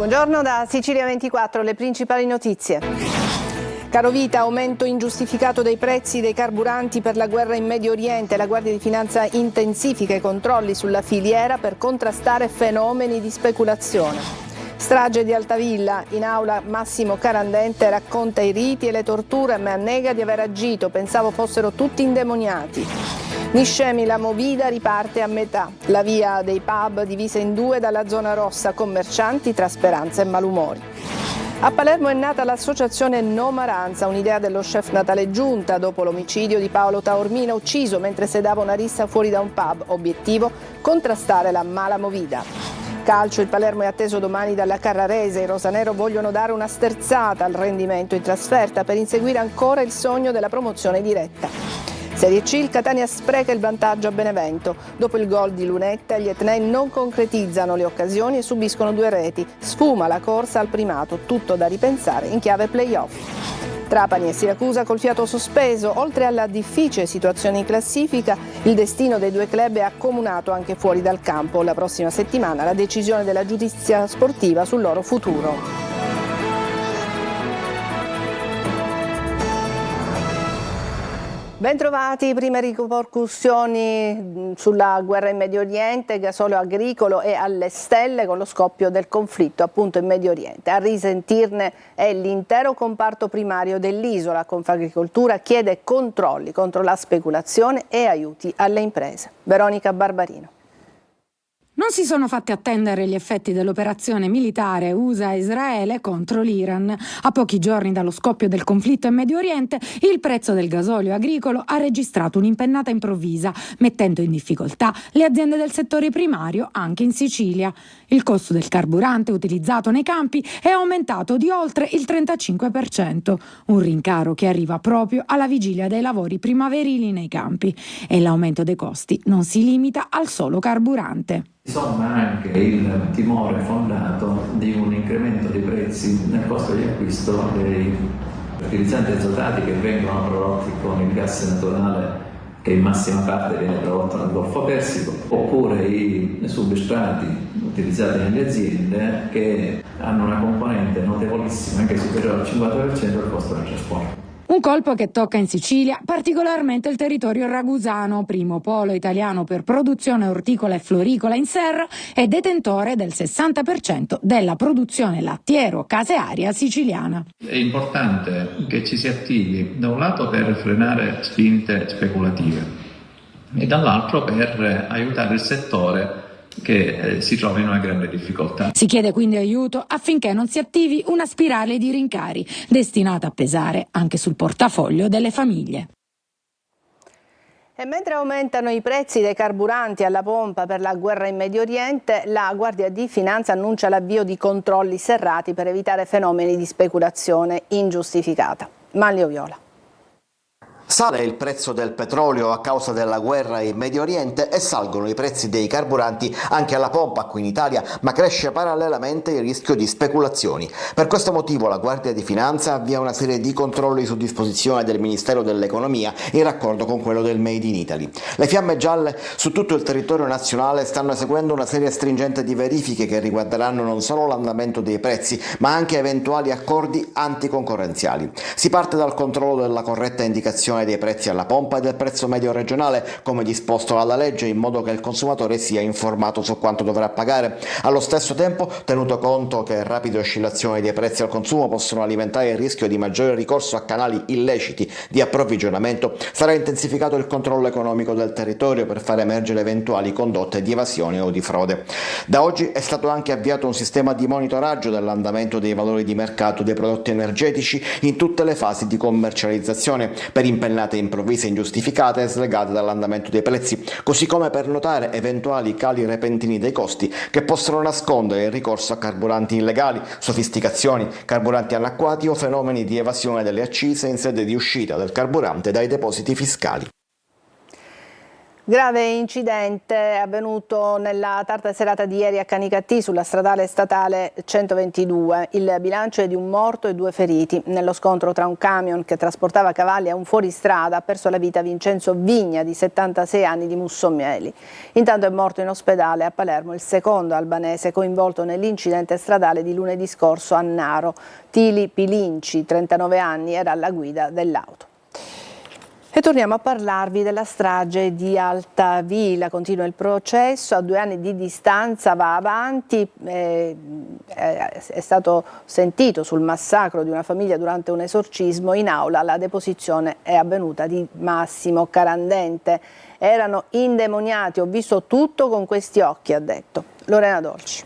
Buongiorno da Sicilia 24, le principali notizie. Carovita, aumento ingiustificato dei prezzi dei carburanti per la guerra in Medio Oriente. La Guardia di Finanza intensifica i controlli sulla filiera per contrastare fenomeni di speculazione. Strage di Altavilla, in aula Massimo Carandente racconta i riti e le torture ma nega di aver agito, pensavo fossero tutti indemoniati. Niscemi, la Movida riparte a metà, la via dei pub divisa in due dalla zona rossa, commercianti tra speranza e malumori. A Palermo è nata l'associazione No Maranza, un'idea dello chef Natale Giunta dopo l'omicidio di Paolo Taormina ucciso mentre sedava una rissa fuori da un pub, obiettivo contrastare la mala movida. Calcio, il Palermo è atteso domani dalla Carrarese, i rosanero vogliono dare una sterzata al rendimento in trasferta per inseguire ancora il sogno della promozione diretta. Serie C, il Catania spreca il vantaggio a Benevento. Dopo il gol di Lunetta, gli etnei non concretizzano le occasioni e subiscono 2 reti. Sfuma la corsa al primato, tutto da ripensare in chiave play-off. Trapani e Siracusa col fiato sospeso. Oltre alla difficile situazione in classifica, il destino dei 2 club è accomunato anche fuori dal campo. La prossima settimana la decisione della giustizia sportiva sul loro futuro. Bentrovati, prime ripercussioni sulla guerra in Medio Oriente, gasolio agricolo è alle stelle con lo scoppio del conflitto appunto in Medio Oriente. A risentirne è l'intero comparto primario dell'isola. Confagricoltura chiede controlli contro la speculazione e aiuti alle imprese. Veronica Barbarino. Non si sono fatti attendere gli effetti dell'operazione militare USA-Israele contro l'Iran. A pochi giorni dallo scoppio del conflitto in Medio Oriente, il prezzo del gasolio agricolo ha registrato un'impennata improvvisa, mettendo in difficoltà le aziende del settore primario anche in Sicilia. Il costo del carburante utilizzato nei campi è aumentato di oltre il 35%, un rincaro che arriva proprio alla vigilia dei lavori primaverili nei campi. E l'aumento dei costi non si limita al solo carburante. Insomma, anche il timore fondato di un incremento dei prezzi nel costo di acquisto dei fertilizzanti azotati che vengono prodotti con il gas naturale che in massima parte viene prodotto nel Golfo Persico, oppure i substrati utilizzati nelle aziende che hanno una componente notevolissima, anche superiore al 50% del costo del trasporto. Un colpo che tocca in Sicilia, particolarmente il territorio ragusano, primo polo italiano per produzione orticola e floricola in serra e detentore del 60% della produzione lattiero-casearia siciliana. È importante che ci si attivi da un lato per frenare spinte speculative e dall'altro per aiutare il settore che si trova in una grande difficoltà. Si chiede quindi aiuto affinché non si attivi una spirale di rincari destinata a pesare anche sul portafoglio delle famiglie. E mentre aumentano i prezzi dei carburanti alla pompa per la guerra in Medio Oriente, la Guardia di Finanza annuncia l'avvio di controlli serrati per evitare fenomeni di speculazione ingiustificata. Manlio Viola. Sale il prezzo del petrolio a causa della guerra in Medio Oriente e salgono i prezzi dei carburanti anche alla pompa qui in Italia, ma cresce parallelamente il rischio di speculazioni. Per questo motivo la Guardia di Finanza avvia una serie di controlli su disposizione del Ministero dell'Economia in raccordo con quello del Made in Italy. Le fiamme gialle su tutto il territorio nazionale stanno eseguendo una serie stringente di verifiche che riguarderanno non solo l'andamento dei prezzi, ma anche eventuali accordi anticoncorrenziali. Si parte dal controllo della corretta indicazione dei prezzi alla pompa e del prezzo medio regionale come disposto dalla legge, in modo che il consumatore sia informato su quanto dovrà pagare. Allo stesso tempo, tenuto conto che rapide oscillazioni dei prezzi al consumo possono alimentare il rischio di maggiore ricorso a canali illeciti di approvvigionamento, sarà intensificato il controllo economico del territorio per far emergere eventuali condotte di evasione o di frode. Da oggi è stato anche avviato un sistema di monitoraggio dell'andamento dei valori di mercato dei prodotti energetici in tutte le fasi di commercializzazione per impennate improvvise ingiustificate e slegate dall'andamento dei prezzi, così come per notare eventuali cali repentini dei costi che possono nascondere il ricorso a carburanti illegali, sofisticazioni, carburanti annacquati o fenomeni di evasione delle accise in sede di uscita del carburante dai depositi fiscali. Grave incidente è avvenuto nella tarda serata di ieri a Canicattì sulla stradale statale 122. Il bilancio è di un morto e 2 feriti. Nello scontro tra un camion che trasportava cavalli e un fuoristrada ha perso la vita Vincenzo Vigna, di 76 anni, di Mussomeli. Intanto è morto in ospedale a Palermo il secondo albanese coinvolto nell'incidente stradale di lunedì scorso a Naro. Tili Pilinci, 39 anni, era alla guida dell'auto. E torniamo a parlarvi della strage di Altavilla. Continua il processo, a 2 anni di distanza va avanti, è stato sentito sul massacro di una famiglia durante un esorcismo. In aula la deposizione è avvenuta di Massimo Carandente. Erano indemoniati, ho visto tutto con questi occhi, ha detto. Lorena Dolci.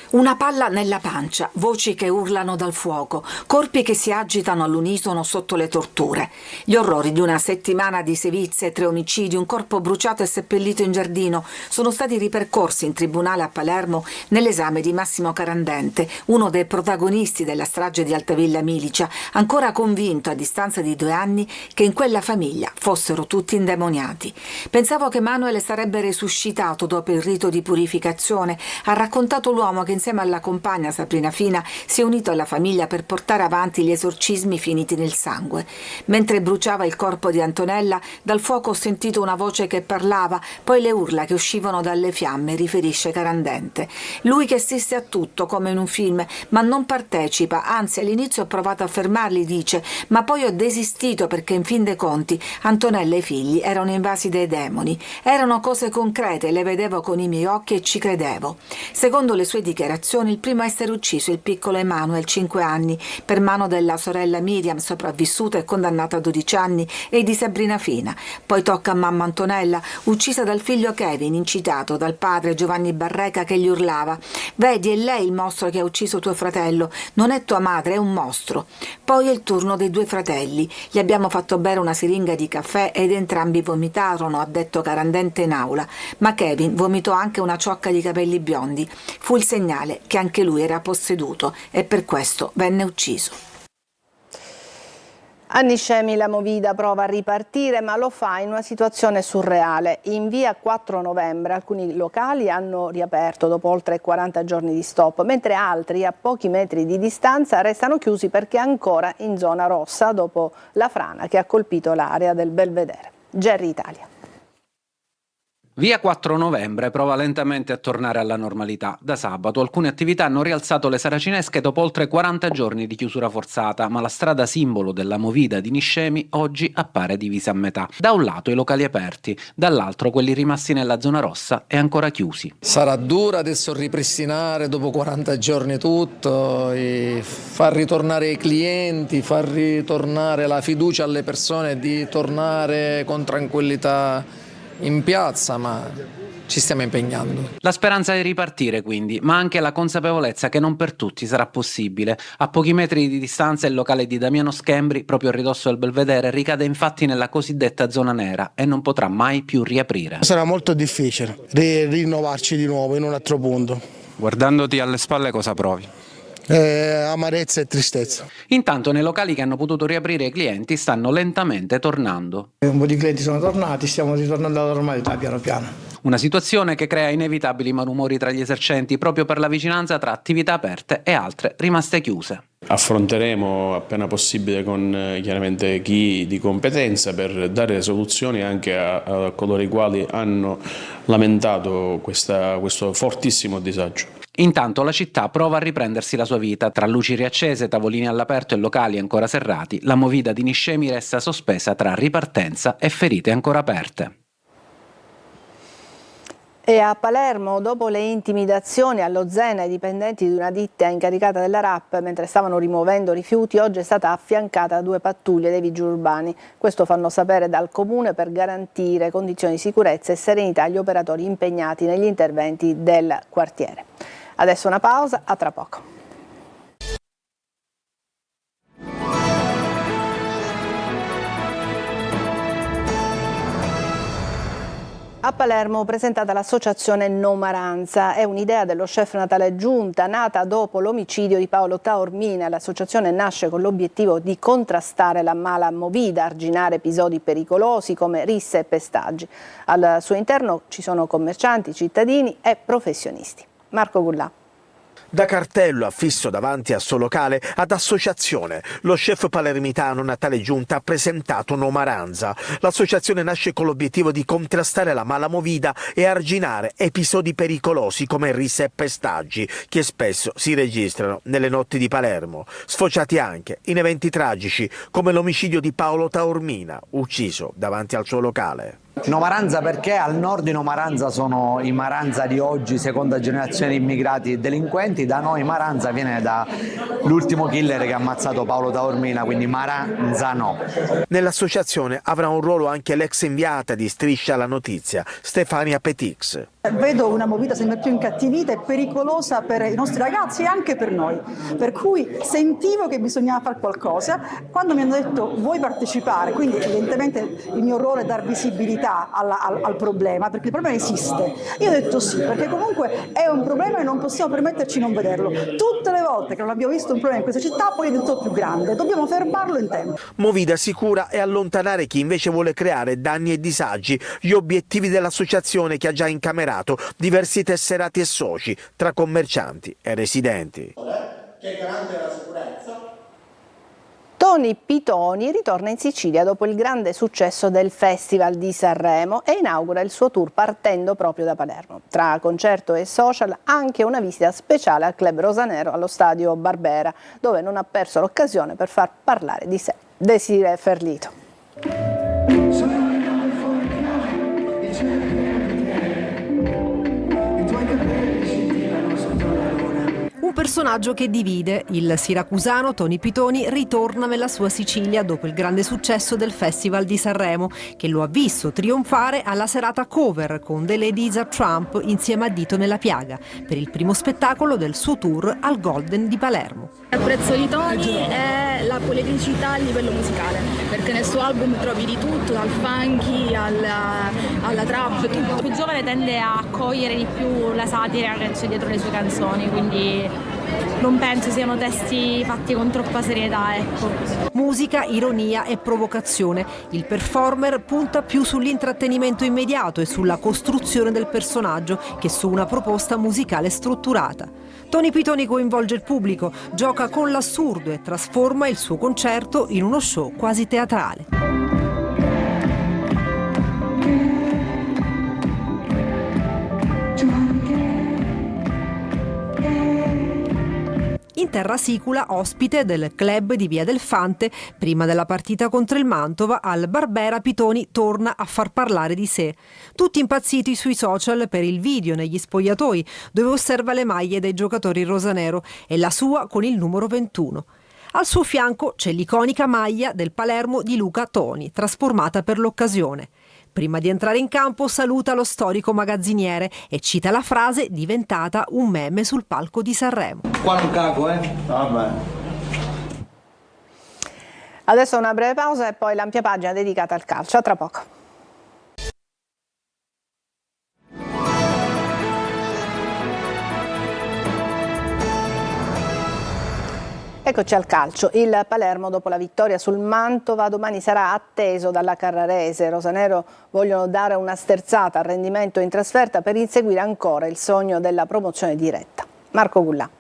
Una palla nella pancia, voci che urlano dal fuoco, corpi che si agitano all'unisono sotto le torture. Gli orrori di una settimana di sevizie, 3 omicidi, un corpo bruciato e seppellito in giardino sono stati ripercorsi in tribunale a Palermo nell'esame di Massimo Carandente, uno dei protagonisti della strage di Altavilla Milicia, ancora convinto a distanza di 2 anni che in quella famiglia fossero tutti indemoniati. Pensavo che Manuel sarebbe resuscitato dopo il rito di purificazione, ha raccontato l'uomo che insieme alla compagna Sabrina Fina si è unito alla famiglia per portare avanti gli esorcismi finiti nel sangue. Mentre bruciava il corpo di Antonella, dal fuoco ho sentito una voce che parlava, poi le urla che uscivano dalle fiamme, riferisce Carandente. Lui che assiste a tutto come in un film, ma non partecipa, anzi all'inizio ho provato a fermarli, dice, ma poi ho desistito perché in fin dei conti Antonella e i figli erano invasi dai demoni. Erano cose concrete, le vedevo con i miei occhi e ci credevo. Secondo le sue dichiarazioni, il primo a essere ucciso il piccolo Emanuel, 5 anni, per mano della sorella Miriam, sopravvissuta e condannata a 12 anni, e di Sabrina Fina. Poi tocca a mamma Antonella, uccisa dal figlio Kevin, incitato dal padre Giovanni Barreca che gli urlava: «Vedi, è lei il mostro che ha ucciso tuo fratello, non è tua madre, è un mostro». Poi è il turno dei 2 fratelli. Gli abbiamo fatto bere una siringa di caffè ed entrambi vomitarono, ha detto Carandente in aula. Ma Kevin vomitò anche una ciocca di capelli biondi. Fu il segnale che anche lui era posseduto e per questo venne ucciso. A Niscemi la Movida prova a ripartire, ma lo fa in una situazione surreale. In via 4 novembre alcuni locali hanno riaperto dopo oltre 40 giorni di stop, mentre altri a pochi metri di distanza restano chiusi perché ancora in zona rossa dopo la frana che ha colpito l'area del Belvedere. Gerry Italia. Via 4 novembre prova lentamente a tornare alla normalità. Da sabato alcune attività hanno rialzato le saracinesche dopo oltre 40 giorni di chiusura forzata, ma la strada simbolo della Movida di Niscemi oggi appare divisa a metà. Da un lato i locali aperti, dall'altro quelli rimasti nella zona rossa e ancora chiusi. Sarà dura adesso ripristinare dopo 40 giorni tutto, e far ritornare i clienti, far ritornare la fiducia alle persone di tornare con tranquillità in piazza, ma ci stiamo impegnando. La speranza di ripartire quindi, ma anche la consapevolezza che non per tutti sarà possibile. A pochi metri di distanza il locale di Damiano Schembri, proprio a ridosso del Belvedere, ricade infatti nella cosiddetta zona nera e non potrà mai più riaprire. Sarà molto difficile rinnovarci di nuovo in un altro punto. Guardandoti alle spalle cosa provi? Amarezza e tristezza. Intanto nei locali che hanno potuto riaprire i clienti stanno lentamente tornando. Un po' di clienti sono tornati, stiamo ritornando alla normalità piano piano. Una situazione che crea inevitabili malumori tra gli esercenti proprio per la vicinanza tra attività aperte e altre rimaste chiuse. Affronteremo appena possibile con chiaramente chi di competenza per dare soluzioni anche a coloro i quali hanno lamentato questo fortissimo disagio. Intanto la città prova a riprendersi la sua vita. Tra luci riaccese, tavolini all'aperto e locali ancora serrati, la Movida di Niscemi resta sospesa tra ripartenza e ferite ancora aperte. E a Palermo, dopo le intimidazioni allo Zena ai dipendenti di una ditta incaricata della RAP mentre stavano rimuovendo rifiuti, oggi è stata affiancata a 2 pattuglie dei vigili urbani. Questo fanno sapere dal Comune per garantire condizioni di sicurezza e serenità agli operatori impegnati negli interventi del quartiere. Adesso una pausa, a tra poco. A Palermo presentata l'associazione Nomaranza, è un'idea dello chef Natale Giunta nata dopo l'omicidio di Paolo Taormina. L'associazione nasce con l'obiettivo di contrastare la mala movida, arginare episodi pericolosi come risse e pestaggi. Al suo interno ci sono commercianti, cittadini e professionisti. Marco Gullà. Da cartello affisso davanti al suo locale ad associazione, lo chef palermitano Natale Giunta ha presentato Nomaranza. L'associazione nasce con l'obiettivo di contrastare la mala movida e arginare episodi pericolosi come risse e pestaggi che spesso si registrano nelle notti di Palermo, sfociati anche in eventi tragici come l'omicidio di Paolo Taormina, ucciso davanti al suo locale. Nomaranza perché al nord di Nomaranza sono i Maranza di oggi, seconda generazione di immigrati e delinquenti. Da noi Maranza viene dall'ultimo killer che ha ammazzato Paolo Taormina, quindi Maranza no. Nell'associazione avrà un ruolo anche l'ex inviata di Striscia la Notizia, Stefania Petix. Vedo una movida sempre più incattivita e pericolosa per i nostri ragazzi e anche per noi, per cui sentivo che bisognava fare qualcosa. Quando mi hanno detto vuoi partecipare, quindi evidentemente il mio ruolo è dar visibilità al problema, perché il problema esiste. Io ho detto sì, perché comunque è un problema e non possiamo permetterci di non vederlo. Tutte le volte che non abbiamo visto un problema in questa città poi è diventato più grande, dobbiamo fermarlo in tempo. Movida sicura è allontanare chi invece vuole creare danni e disagi. Gli obiettivi dell'associazione che ha già incamerato diversi tesserati e soci tra commercianti e residenti. Che garante la sicurezza. Tony Pitoni ritorna in Sicilia dopo il grande successo del Festival di Sanremo e inaugura il suo tour partendo proprio da Palermo. Tra concerto e social anche una visita speciale al Club Rosanero allo stadio Barbera, dove non ha perso l'occasione per far parlare di sé. Desiree Ferlito. Un personaggio che divide. Il siracusano Tony Pitoni ritorna nella sua Sicilia dopo il grande successo del Festival di Sanremo, che lo ha visto trionfare alla serata cover con The Ladies of Trump insieme a Dito nella piaga, per il primo spettacolo del suo tour al Golden di Palermo. Apprezzo di Tony è la politicità a livello musicale, perché nel suo album trovi di tutto, dal funky alla trap, tutto. Il più giovane tende a cogliere di più la satira che c'è dietro le sue canzoni, quindi non penso siano testi fatti con troppa serietà, ecco. Musica, ironia e provocazione. Il performer punta più sull'intrattenimento immediato e sulla costruzione del personaggio che su una proposta musicale strutturata. Tony Pitoni coinvolge il pubblico, gioca con l'assurdo e trasforma il suo concerto in uno show quasi teatrale. In terra sicula, ospite del club di Via del Fante, prima della partita contro il Mantova, al Barbera Pitoni torna a far parlare di sé. Tutti impazziti sui social per il video negli spogliatoi, dove osserva le maglie dei giocatori rosanero e la sua con il numero 21. Al suo fianco c'è l'iconica maglia del Palermo di Luca Toni, trasformata per l'occasione. Prima di entrare in campo saluta lo storico magazziniere e cita la frase diventata un meme sul palco di Sanremo. Qua non cago, Vabbè. Adesso una breve pausa e poi l'ampia pagina dedicata al calcio. A tra poco. Eccoci al calcio. Il Palermo, dopo la vittoria sul Mantova, domani sarà atteso dalla Carrarese. Rosanero vogliono dare una sterzata al rendimento in trasferta per inseguire ancora il sogno della promozione diretta. Marco Gullà.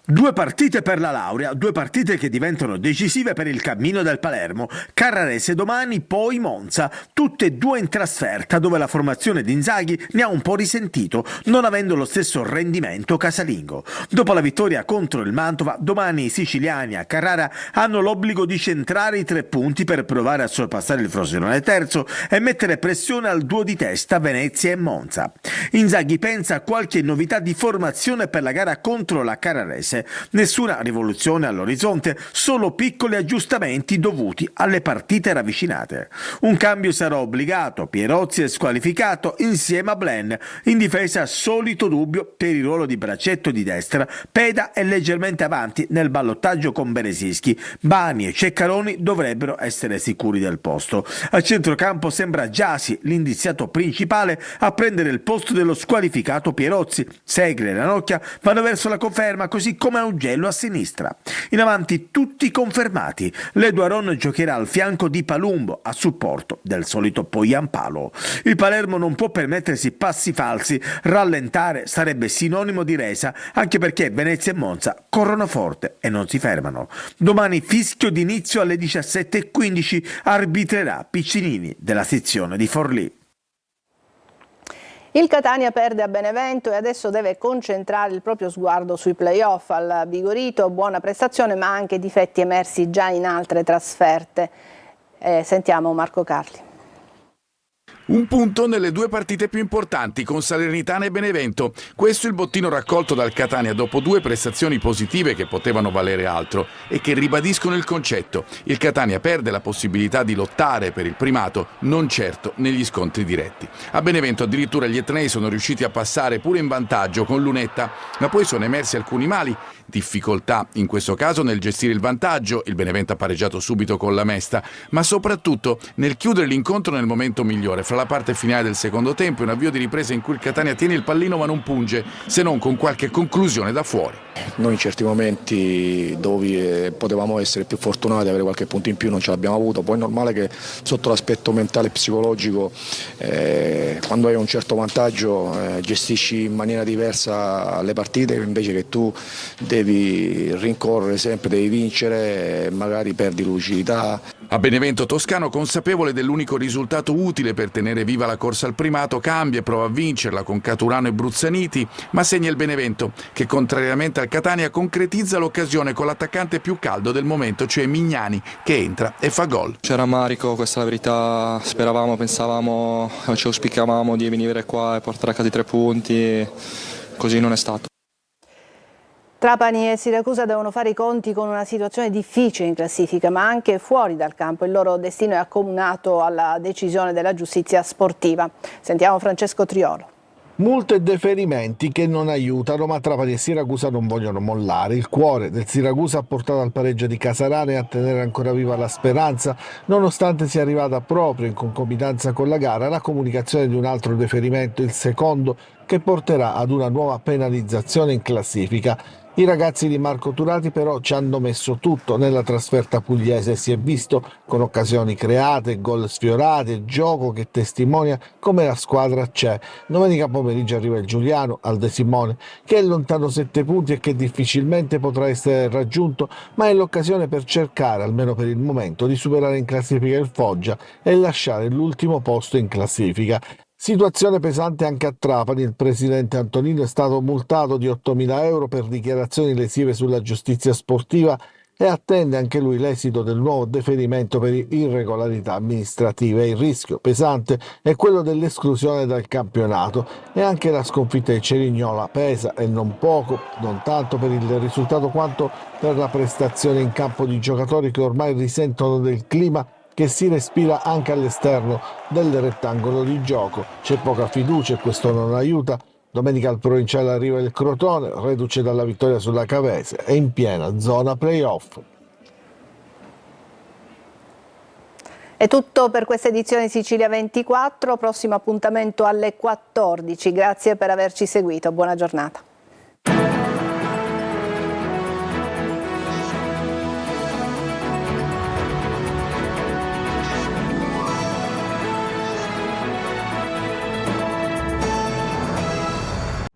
2 partite per la laurea, 2 partite che diventano decisive per il cammino del Palermo. Carrarese domani, poi Monza, tutte e 2 in trasferta, dove la formazione di Inzaghi ne ha un po' risentito, non avendo lo stesso rendimento casalingo. Dopo la vittoria contro il Mantova, domani i siciliani a Carrara hanno l'obbligo di centrare i 3 punti per provare a sorpassare il Frosinone terzo e mettere pressione al duo di testa Venezia e Monza. Inzaghi pensa a qualche novità di formazione per la gara contro la Carrarese. base. Nessuna rivoluzione all'orizzonte, solo piccoli aggiustamenti dovuti alle partite ravvicinate. Un cambio sarà obbligato, Pierozzi è squalificato insieme a Blen. In difesa solito dubbio per il ruolo di braccetto di destra, Peda è leggermente avanti nel ballottaggio con Beresischi, Bani e Ceccaroni dovrebbero essere sicuri del posto. A centrocampo sembra Gyasi l'indiziato principale a prendere il posto dello squalificato Pierozzi. Segre e Ranocchia vanno verso la conferma, così come Augello a sinistra. In avanti tutti confermati. Ledo Aron giocherà al fianco di Palumbo a supporto del solito Poyampalo. Il Palermo non può permettersi passi falsi, rallentare sarebbe sinonimo di resa, anche perché Venezia e Monza corrono forte e non si fermano. Domani fischio d'inizio alle 17:15, arbitrerà Piccinini della sezione di Forlì. Il Catania perde a Benevento e adesso deve concentrare il proprio sguardo sui play-off. Al Vigorito buona prestazione ma anche difetti emersi già in altre trasferte. Sentiamo Marco Carli. Un punto nelle due partite più importanti con Salernitana e Benevento. Questo è il bottino raccolto dal Catania dopo due prestazioni positive che potevano valere altro e che ribadiscono il concetto. Il Catania perde la possibilità di lottare per il primato, non certo negli scontri diretti. A Benevento addirittura gli etnei sono riusciti a passare pure in vantaggio con Lunetta, ma poi sono emersi alcuni mali. Difficoltà in questo caso nel gestire il vantaggio, il Benevento ha pareggiato subito con la Mesta, ma soprattutto nel chiudere l'incontro nel momento migliore, fra la parte finale del secondo tempo e un avvio di ripresa in cui il Catania tiene il pallino ma non punge, se non con qualche conclusione da fuori. Noi in certi momenti dove potevamo essere più fortunati, avere qualche punto in più, non ce l'abbiamo avuto. Poi è normale che sotto l'aspetto mentale e psicologico quando hai un certo vantaggio gestisci in maniera diversa le partite, invece che tu devi rincorrere sempre, devi vincere, magari perdi lucidità. A Benevento Toscano, consapevole dell'unico risultato utile per tenere viva la corsa al primato, cambia e prova a vincerla con Caturano e Bruzzaniti, ma segna il Benevento che contrariamente al Catania concretizza l'occasione con l'attaccante più caldo del momento, cioè Mignani, che entra e fa gol. C'era rammarico, questa è la verità, speravamo, pensavamo, ci auspicavamo di venire qua e portare a casa i 3 punti, così non è stato. Trapani e Siracusa devono fare i conti con una situazione difficile in classifica, ma anche fuori dal campo. Il loro destino è accomunato alla decisione della giustizia sportiva. Sentiamo Francesco Triolo. Multe e deferimenti che non aiutano, ma Trapani e Siracusa non vogliono mollare. Il cuore del Siracusa ha portato al pareggio di Casarane a tenere ancora viva la speranza, nonostante sia arrivata proprio in concomitanza con la gara la comunicazione di un altro deferimento, il secondo, che porterà ad una nuova penalizzazione in classifica. I ragazzi di Marco Turati però ci hanno messo tutto nella trasferta pugliese, si è visto con occasioni create, gol sfiorati e gioco che testimonia come la squadra c'è. Domenica pomeriggio arriva il Giuliano al De Simone, che è lontano 7 punti e che difficilmente potrà essere raggiunto, ma è l'occasione per cercare, almeno per il momento, di superare in classifica il Foggia e lasciare l'ultimo posto in classifica. Situazione pesante anche a Trapani. Il presidente Antonino è stato multato di 8.000 euro per dichiarazioni lesive sulla giustizia sportiva e attende anche lui l'esito del nuovo deferimento per irregolarità amministrative. Il rischio pesante è quello dell'esclusione dal campionato e anche la sconfitta di Cerignola pesa, e non poco, non tanto per il risultato quanto per la prestazione in campo di giocatori che ormai risentono del clima che si respira anche all'esterno del rettangolo di gioco. C'è poca fiducia e questo non aiuta. Domenica al Provinciale arriva il Crotone, reduce dalla vittoria sulla Cavese e in piena zona play-off. È tutto per questa edizione di Sicilia 24, prossimo appuntamento alle 14. Grazie per averci seguito, buona giornata.